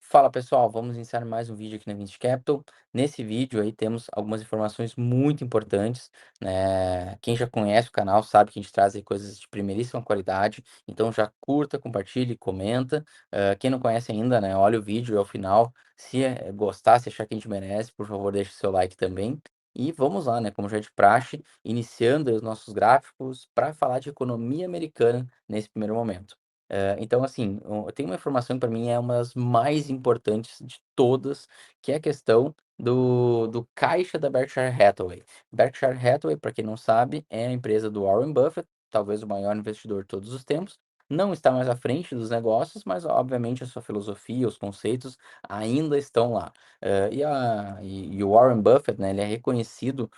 Fala pessoal, vamos iniciar mais um vídeo aqui na Vinci Capital. Nesse vídeo aí temos algumas informações muito importantes, né? Quem já conhece o canal sabe que a gente traz aí coisas de primeiríssima qualidade, então já curta, compartilhe, comenta. Quem não conhece ainda, né? Olha o vídeo ao final. Se gostar, se achar que a gente merece, por favor, deixe seu like também. E vamos lá, né? Como já é de praxe, iniciando aí os nossos gráficos para falar de economia americana nesse primeiro momento. Então, assim, tem uma informação que para mim é uma das mais importantes de todas, que é a questão do caixa da Berkshire Hathaway. Berkshire Hathaway, para quem não sabe, é a empresa do Warren Buffett, talvez o maior investidor de todos os tempos. Não está mais à frente dos negócios, mas obviamente a sua filosofia, os conceitos ainda estão lá. E o Warren Buffett, né, ele é reconhecido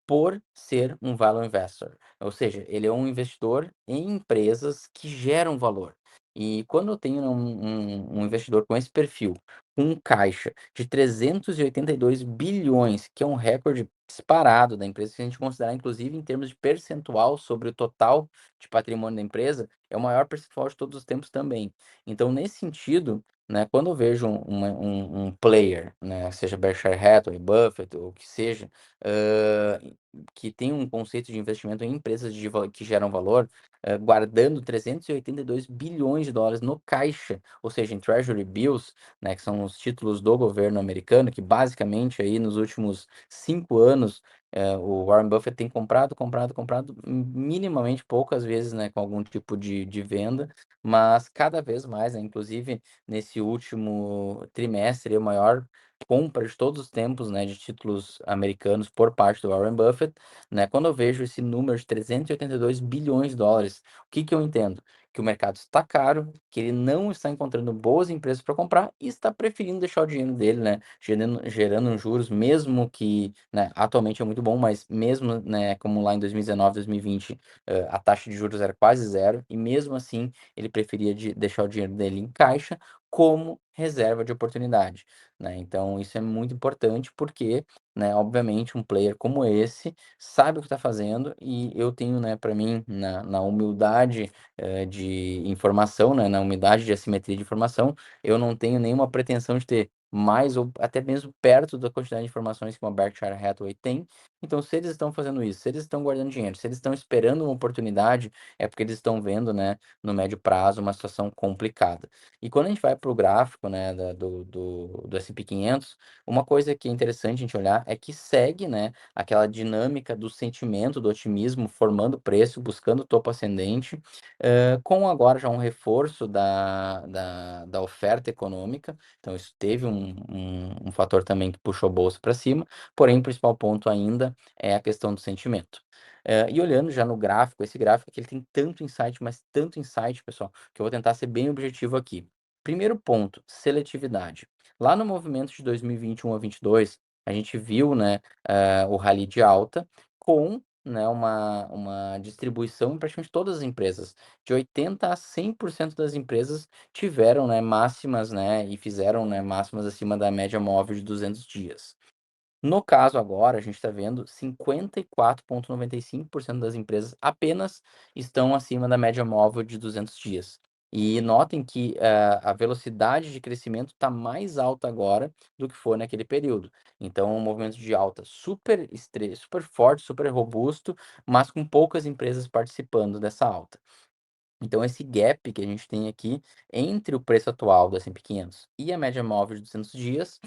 por ser um value investor, ou seja, ele é um investidor em empresas que geram valor. E quando eu tenho um investidor com esse perfil, com um caixa de 382 bilhões, que é um recorde disparado da empresa, se a gente considerar inclusive em termos de percentual sobre o total de patrimônio da empresa, é o maior percentual de todos os tempos também. Então, nesse sentido, né, quando eu vejo um player, né, seja Berkshire Hathaway, Buffett, ou o que seja, hã, que tem um conceito de investimento em empresas que geram valor, guardando 382 bilhões de dólares no caixa, ou seja, em Treasury Bills, né, que são os títulos do governo americano, que basicamente aí nos últimos 5 anos, o Warren Buffett tem comprado, comprado, comprado, minimamente poucas vezes, né, com algum tipo de venda, mas cada vez mais, né, inclusive nesse último trimestre, o maior compra de todos os tempos, né, de títulos americanos por parte do Warren Buffett, né? Quando eu vejo esse número de 382 bilhões de dólares, o que que eu entendo? Que o mercado está caro, que ele não está encontrando boas empresas para comprar e está preferindo deixar o dinheiro dele, né, gerando um juros, mesmo que, né, atualmente é muito bom, mas mesmo, né, como lá em 2019, 2020, a taxa de juros era quase zero, e mesmo assim ele preferia deixar o dinheiro dele em caixa como reserva de oportunidade, né? Então isso é muito importante porque, né, obviamente um player como esse sabe o que está fazendo e eu tenho, né, para mim, na humildade de informação, né, na humildade de assimetria de informação, eu não tenho nenhuma pretensão de ter mais ou até mesmo perto da quantidade de informações que uma Berkshire Hathaway tem. Então, se eles estão fazendo isso, se eles estão guardando dinheiro, se eles estão esperando uma oportunidade, é porque eles estão vendo, né, no médio prazo, uma situação complicada. E quando a gente vai para o gráfico, né, do S&P 500, uma coisa que é interessante a gente olhar é que segue, né, aquela dinâmica do sentimento, do otimismo, formando preço, buscando topo ascendente, com agora já um reforço da oferta econômica. Então, isso teve um fator também que puxou a bolsa para cima, porém, o principal ponto ainda é a questão do sentimento. E olhando já no gráfico, esse gráfico aqui ele tem tanto insight, mas tanto insight, pessoal, que eu vou tentar ser bem objetivo aqui. Primeiro ponto, seletividade. Lá no movimento de 2021 a 22, a gente viu, né, o rally de alta com, né, uma distribuição em praticamente todas as empresas. De 80 a 100% das empresas tiveram, né, máximas, né, e fizeram, né, máximas acima da média móvel de 200 dias. No caso agora, a gente está vendo 54,95% das empresas apenas estão acima da média móvel de 200 dias. E notem que a velocidade de crescimento está mais alta agora do que foi naquele período. Então, é um movimento de alta super forte, super robusto, mas com poucas empresas participando dessa alta. Então, esse gap que a gente tem aqui entre o preço atual do S&P 500 e a média móvel de 200 dias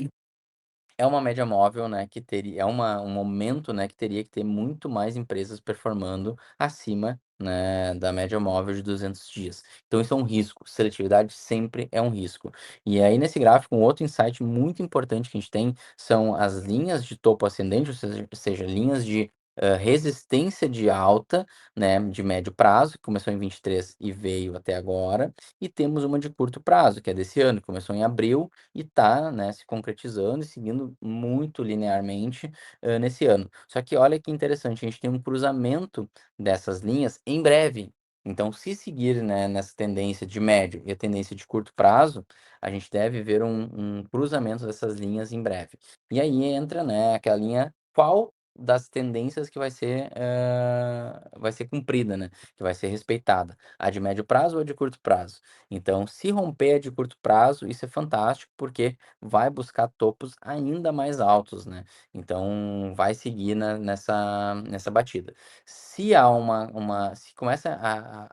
é uma média móvel, né, que teria um momento, né, que teria que ter muito mais empresas performando acima, né, da média móvel de 200 dias. Então isso é um risco, seletividade sempre é um risco. E aí nesse gráfico, um outro insight muito importante que a gente tem são as linhas de topo ascendente, ou seja, linhas de resistência de alta, né, de médio prazo, que começou em 23 e veio até agora, e temos uma de curto prazo, que é desse ano, que começou em abril e tá, né, se concretizando e seguindo muito linearmente, nesse ano. Só que olha que interessante, a gente tem um cruzamento dessas linhas em breve. Então, se seguir, né, nessa tendência de médio e a tendência de curto prazo, a gente deve ver um cruzamento dessas linhas em breve. E aí entra, né, aquela linha, qual das tendências que vai ser cumprida, né, que vai ser respeitada, a de médio prazo ou a de curto prazo. Então, se romper a de curto prazo, isso é fantástico, porque vai buscar topos ainda mais altos, né, então vai seguir nessa batida. Se há se começa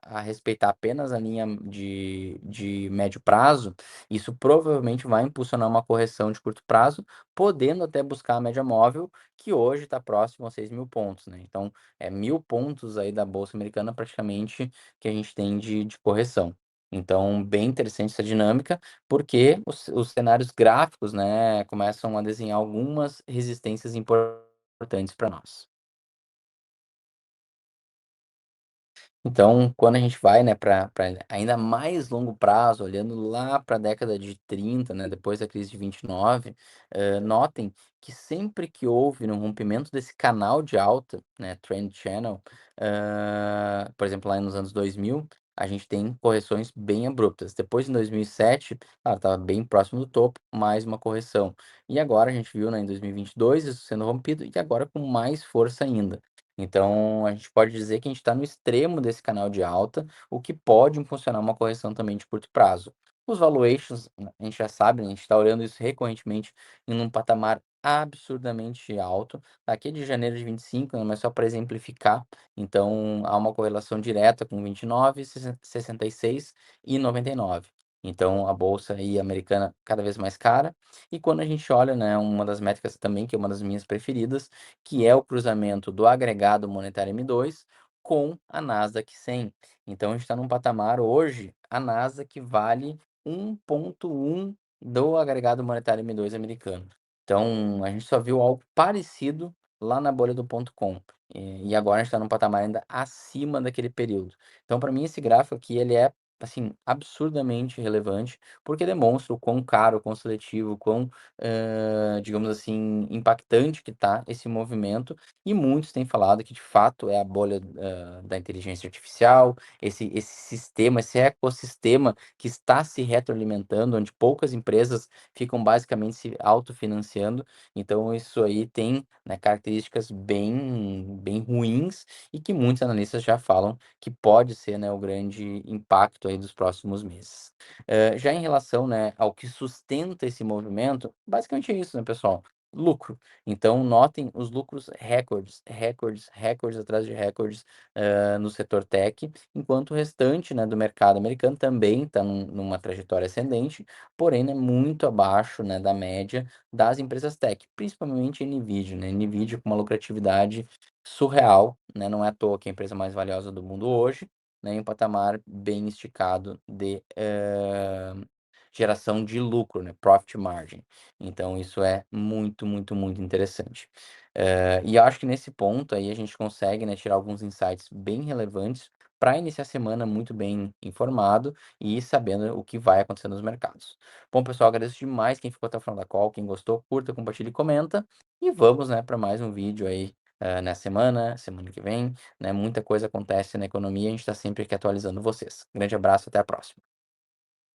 a respeitar apenas a linha de médio prazo, isso provavelmente vai impulsionar uma correção de curto prazo, podendo até buscar a média móvel, que hoje está próximo a 6.000 pontos, né. Então, é 1.000 pontos aí da bolsa americana praticamente que a gente tem de correção. Então, bem interessante essa dinâmica, porque os cenários gráficos, né, começam a desenhar algumas resistências importantes para nós. Então, quando a gente vai, né, para ainda mais longo prazo, olhando lá para a década de 30, né, depois da crise de 29, notem que sempre que houve um rompimento desse canal de alta, né, trend channel, por exemplo, lá nos anos 2000, a gente tem correções bem abruptas. Depois, em 2007, estava bem próximo do topo, mais uma correção. E agora a gente viu, né, em 2022 isso sendo rompido e agora com mais força ainda. Então, a gente pode dizer que a gente está no extremo desse canal de alta, o que pode impulsionar uma correção também de curto prazo. Os valuations, a gente já sabe, né, a gente está olhando isso recorrentemente em um patamar absurdamente alto. Aqui é de janeiro de 25, né, mas só para exemplificar. Então, há uma correlação direta com 29, 66 e 99. Então, a bolsa aí americana cada vez mais cara. E quando a gente olha, né, uma das métricas também, que é uma das minhas preferidas, que é o cruzamento do agregado monetário M2 com a Nasdaq 100. Então a gente está num patamar hoje, a Nasdaq vale 1,1 do agregado monetário M2 americano. Então a gente só viu algo parecido lá na bolha do ponto com. E agora a gente está num patamar ainda acima daquele período. Então, para mim, esse gráfico aqui ele é assim absurdamente relevante, porque demonstra o quão caro, o quão seletivo, o quão digamos assim, impactante que está esse movimento, e muitos têm falado que de fato é a bolha, da inteligência artificial, esse sistema, esse ecossistema que está se retroalimentando, onde poucas empresas ficam basicamente se autofinanciando, então isso aí tem, né, características bem ruins e que muitos analistas já falam que pode ser, né, o grande impacto aí dos próximos meses. Já em relação, né, ao que sustenta esse movimento, basicamente é isso, né, pessoal, lucro. Então notem os lucros recordes, recordes, recordes atrás de recordes, no setor tech, enquanto o restante, né, do mercado americano também está numa trajetória ascendente, porém, né, muito abaixo, né, da média das empresas tech, principalmente Nvidia, né, Nvidia com uma lucratividade surreal, né, não é à toa que é a empresa mais valiosa do mundo hoje, né, em um patamar bem esticado de, geração de lucro, né, profit margin. Então isso é muito, muito, muito interessante. E eu acho que nesse ponto aí a gente consegue, né, tirar alguns insights bem relevantes para iniciar a semana muito bem informado e sabendo o que vai acontecer nos mercados. Bom, pessoal, agradeço demais quem ficou até o final da call, quem gostou, curta, compartilha e comenta. E vamos, né, para mais um vídeo aí, nessa semana que vem, né, muita coisa acontece na economia, a gente está sempre aqui atualizando vocês. Grande abraço, até a próxima.